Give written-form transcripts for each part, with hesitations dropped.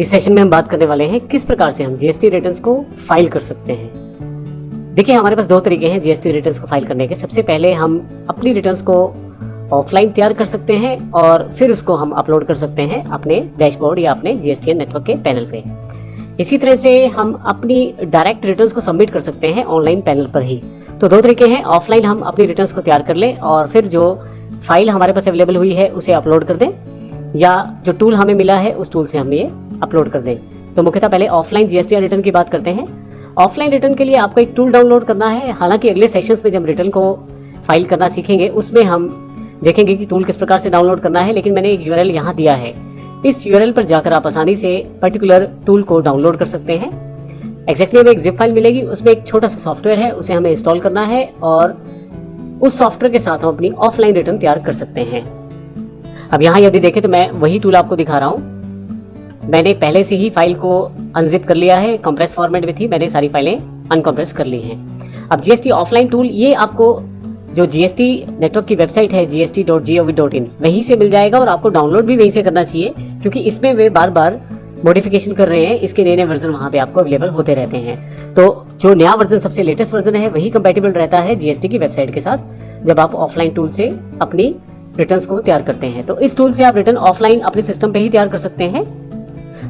इस सेशन में हम बात करने वाले हैं किस प्रकार से हम जीएसटी रिटर्न्स को फाइल कर सकते हैं। देखिए, हमारे पास दो तरीके हैं जीएसटी रिटर्न्स को फाइल करने के। सबसे पहले हम अपनी रिटर्न्स को ऑफलाइन तैयार कर सकते हैं और फिर उसको हम अपलोड कर सकते हैं अपने डैशबोर्ड या अपने जीएसटीएन नेटवर्क के पैनल पे। इसी तरह से हम अपनी डायरेक्ट रिटर्न्स को सबमिट कर सकते हैं ऑनलाइन पैनल पर ही। तो दो तरीके हैं, ऑफलाइन हम अपनी रिटर्न्स को तैयार कर लें और फिर जो फाइल हमारे पास अवेलेबल हुई है उसे अपलोड कर दें, या जो टूल हमें मिला है उस टूल से हम ये अपलोड कर दें। तो मुख्यतः पहले ऑफलाइन जीएसटी रिटर्न की बात करते हैं। ऑफलाइन रिटर्न के लिए आपको एक टूल डाउनलोड करना है। हालांकि अगले सेशंस में जब रिटर्न को फाइल करना सीखेंगे उसमें हम देखेंगे कि टूल किस प्रकार से डाउनलोड करना है, लेकिन मैंने एक यूआरएल यहाँ दिया है। इस यूआरएल पर जाकर आप आसानी से पर्टिकुलर टूल को डाउनलोड कर सकते हैं। एग्जैक्टली हमें एक जिप फाइल मिलेगी, उसमें एक छोटा सा सॉफ्टवेयर है, उसे हमें इंस्टॉल करना है और उस सॉफ्टवेयर के साथ हम अपनी ऑफलाइन रिटर्न तैयार कर सकते हैं। अब यहाँ यदि देखें तो मैं वही टूल आपको दिखा रहा हूँ। मैंने पहले से ही फाइल को अनजिप कर लिया है, कंप्रेस फॉर्मेट में थी, मैंने सारी फाइलें अनकंप्रेस कर ली हैं। अब जीएसटी ऑफलाइन टूल ये आपको जो जीएसटी नेटवर्क की वेबसाइट है gst.gov.in वहीं से मिल जाएगा और आपको डाउनलोड भी वहीं से करना चाहिए, क्योंकि इसमें वे बार बार मॉडिफिकेशन कर रहे हैं। इसके नए नए वर्जन वहाँ पे आपको अवेलेबल होते रहते हैं। तो जो नया वर्जन, सबसे लेटेस्ट वर्जन है, वही कंपैटिबल रहता है जीएसटी की वेबसाइट के साथ जब आप ऑफलाइन टूल से अपनी रिटर्न्स को तैयार करते हैं। तो इस टूल से आप रिटर्न ऑफलाइन अपने सिस्टम पे ही तैयार कर सकते हैं।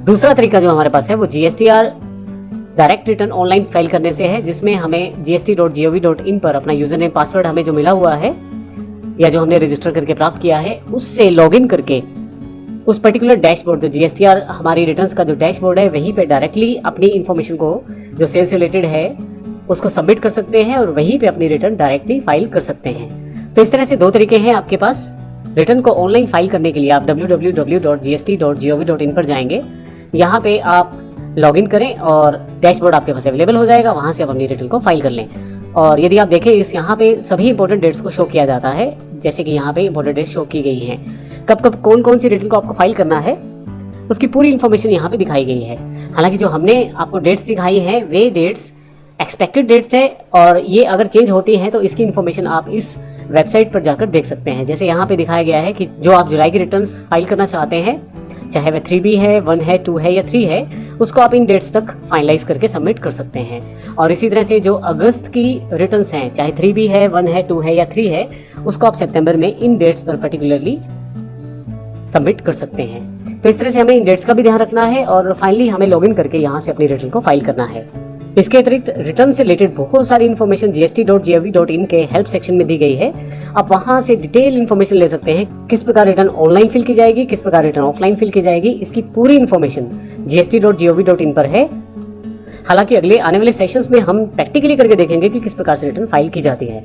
दूसरा तरीका जो हमारे पास है वो GSTR direct return online file करने से है, जिसमें हमें gst.gov.in पर अपना यूजर नेम पासवर्ड हमें जो मिला हुआ है या जो हमने रजिस्टर करके प्राप्त किया है उससे लॉगिन करके उस पर्टिकुलर डैशबोर्ड, जो जीएसटीआर हमारी रिटर्न्स का जो डैशबोर्ड है, वहीं पे डायरेक्टली अपनी इन्फॉर्मेशन को जो सेल से रिलेटेड है उसको सबमिट कर सकते हैं और वहीं पे अपनी रिटर्न डायरेक्टली फाइल कर सकते हैं। तो इस तरह से दो तरीके हैं आपके पास रिटर्न को ऑनलाइन फाइल करने के लिए। आप www.gst.gov.in पर जाएंगे, यहाँ पे आप लॉगिन करें और डैशबोर्ड आपके पास अवेलेबल हो जाएगा, वहाँ से आप अपनी रिटर्न को फाइल कर लें। और यदि आप देखें, इस यहाँ पे सभी इंपॉर्टेंट डेट्स को शो किया जाता है, जैसे कि यहाँ पे इंपॉर्टेंट डेट्स शो की गई हैं। कब कब कौन कौन सी रिटर्न को आपको फाइल करना है उसकी पूरी इन्फॉर्मेशन यहाँ पे दिखाई गई है। हालांकि जो हमने आपको डेट्स दिखाई हैं वे डेट्स एक्सपेक्टेड डेट्स है और ये अगर चेंज होती हैं तो इसकी इन्फॉर्मेशन आप इस वेबसाइट पर जाकर देख सकते हैं। जैसे यहाँ पे दिखाया गया है कि जो आप जुलाई की रिटर्न्स फाइल करना चाहते हैं, चाहे वह 3B है, 1 है, 2 है या 3 है, उसको आप इन डेट्स तक फाइनलाइज करके सबमिट कर सकते हैं। और इसी तरह से जो अगस्त की रिटर्न्स हैं, चाहे 3B है, 1 है, 2 है या 3 है, उसको आप सितंबर में इन डेट्स पर पर्टिकुलरली सबमिट कर सकते हैं। तो इस तरह से हमें इन डेट्स का भी ध्यान रखना है और फाइनली हमें लॉगिन करके यहाँ से अपनी रिटर्न को फाइल करना है। इसके अतिरिक्त रिटर्न से रिलेटेड बहुत सारी इन्फॉर्मेशन gst.gov.in के हेल्प सेक्शन में दी गई है। आप वहां से डिटेल इन्फॉर्मेशन ले सकते हैं, किस प्रकार रिटर्न ऑनलाइन फिल की जाएगी, किस प्रकार रिटर्न ऑफलाइन फिल की जाएगी, इसकी पूरी इन्फॉर्मेशन gst.gov.in पर है। हालांकि अगले आने वाले सेशंस में हम प्रैक्टिकली करके देखेंगे कि किस प्रकार से रिटर्न फाइल की जाती है।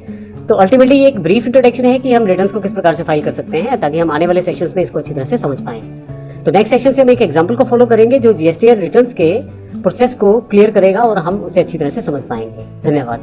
तो अल्टीमेटली ये एक ब्रीफ इंट्रोडक्शन है कि हम रिटर्न्स को किस प्रकार से फाइल कर सकते हैं, ताकि हम आने वाले सेशंस में इसको अच्छी तरह से समझ पाएं। तो नेक्स्ट सेशन से हम एक एग्जांपल को फॉलो करेंगे जो जीएसटीआर रिटर्न्स के प्रोसेस को क्लियर करेगा और हम उसे अच्छी तरह से समझ पाएंगे। धन्यवाद।